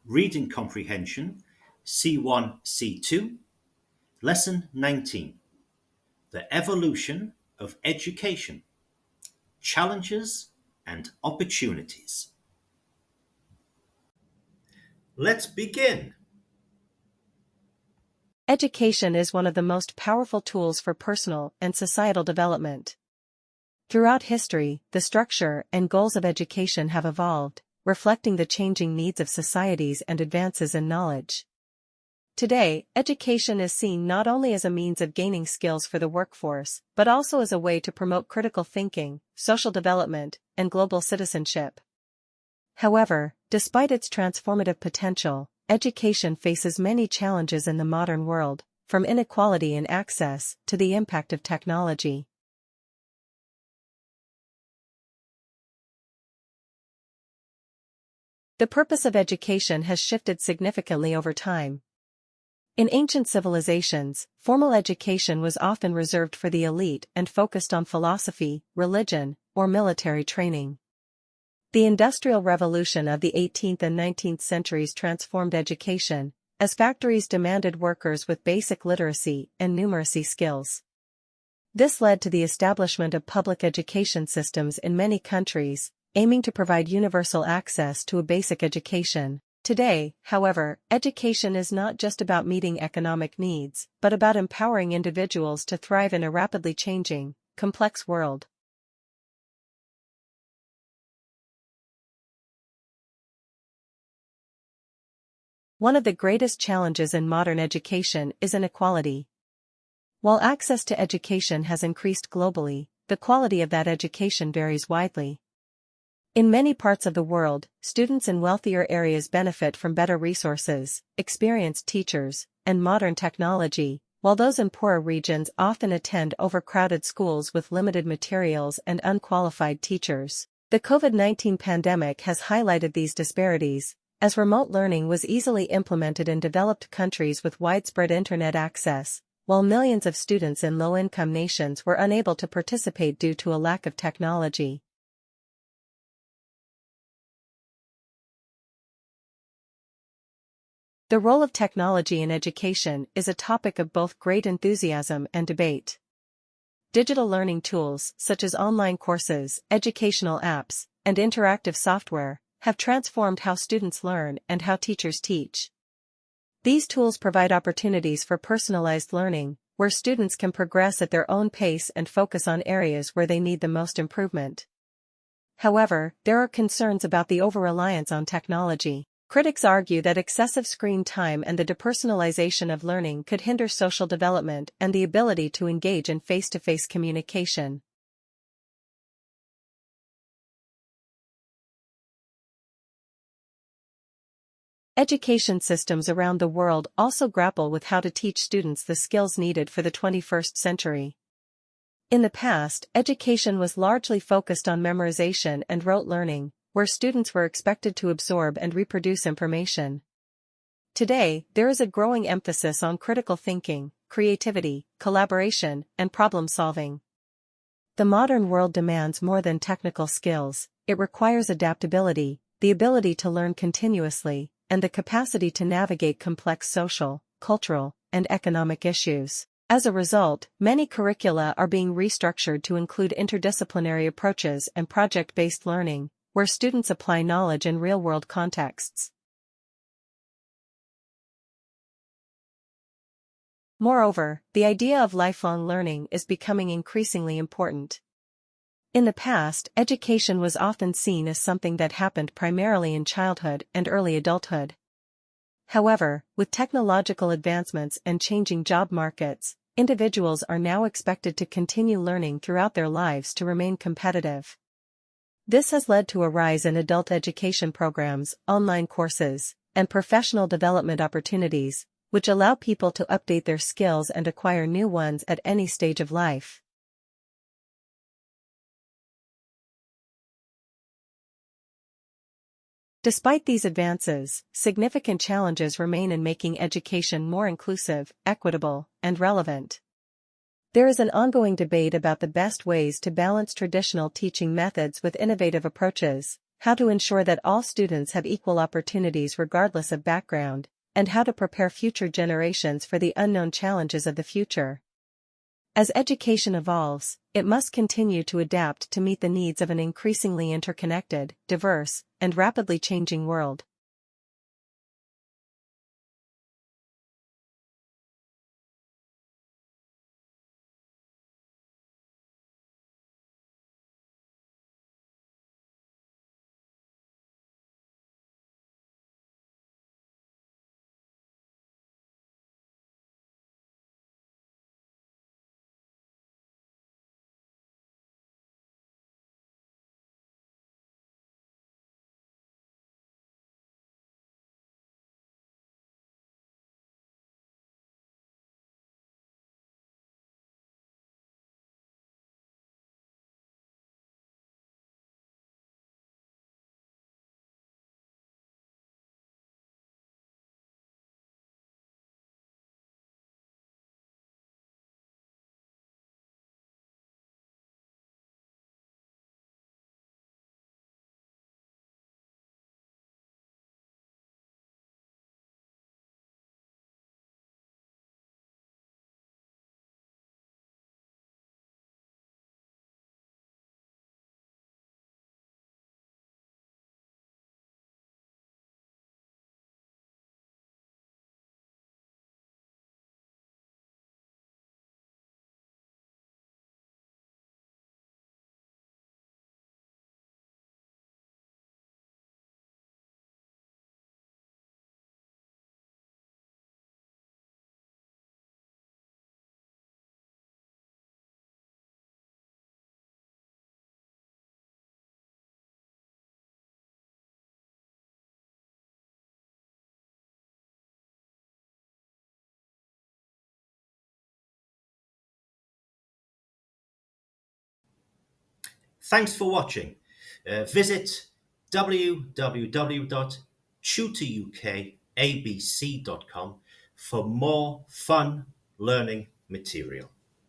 Reading Comprehension, C1-C2, Lesson 19, The Evolution of Education, Challenges and Opportunities. Let's begin. Education is one of the most powerful tools for personal and societal development. Throughout history, the structure and goals of education have evolved, reflecting the changing needs of societies and advances in knowledge. Today, education is seen not only as a means of gaining skills for the workforce, but also as a way to promote critical thinking, social development, and global citizenship. However, despite its transformative potential, education faces many challenges in the modern world, from inequality in access to the impact of technology. The purpose of education has shifted significantly over time. In ancient civilizations, formal education was often reserved for the elite and focused on philosophy, religion, or military training. The Industrial Revolution of the 18th and 19th centuries transformed education, as factories demanded workers with basic literacy and numeracy skills. This led to the establishment of public education systems in many countries, aiming to provide universal access to a basic education. Today, however, education is not just about meeting economic needs, but about empowering individuals to thrive in a rapidly changing, complex world. One of the greatest challenges in modern education is inequality. While access to education has increased globally, the quality of that education varies widely. In many parts of the world, students in wealthier areas benefit from better resources, experienced teachers, and modern technology, while those in poorer regions often attend overcrowded schools with limited materials and unqualified teachers. The COVID-19 pandemic has highlighted these disparities, as remote learning was easily implemented in developed countries with widespread internet access, while millions of students in low-income nations were unable to participate due to a lack of technology. The role of technology in education is a topic of both great enthusiasm and debate. Digital learning tools, such as online courses, educational apps, and interactive software, have transformed how students learn and how teachers teach. These tools provide opportunities for personalized learning, where students can progress at their own pace and focus on areas where they need the most improvement. However, there are concerns about the over-reliance on technology. Critics argue that excessive screen time and the depersonalization of learning could hinder social development and the ability to engage in face-to-face communication. Education systems around the world also grapple with how to teach students the skills needed for the 21st century. In the past, education was largely focused on memorization and rote learning, where students were expected to absorb and reproduce information. Today, there is a growing emphasis on critical thinking, creativity, collaboration, and problem-solving. The modern world demands more than technical skills; it requires adaptability, the ability to learn continuously, and the capacity to navigate complex social, cultural, and economic issues. As a result, many curricula are being restructured to include interdisciplinary approaches and project-based learning, where students apply knowledge in real-world contexts. Moreover, the idea of lifelong learning is becoming increasingly important. In the past, education was often seen as something that happened primarily in childhood and early adulthood. However, with technological advancements and changing job markets, individuals are now expected to continue learning throughout their lives to remain competitive. This has led to a rise in adult education programs, online courses, and professional development opportunities, which allow people to update their skills and acquire new ones at any stage of life. Despite these advances, significant challenges remain in making education more inclusive, equitable, and relevant. There is an ongoing debate about the best ways to balance traditional teaching methods with innovative approaches, how to ensure that all students have equal opportunities regardless of background, and how to prepare future generations for the unknown challenges of the future. As education evolves, it must continue to adapt to meet the needs of an increasingly interconnected, diverse, and rapidly changing world. Thanks for watching. Visit www.tutorukabc.com for more fun learning material.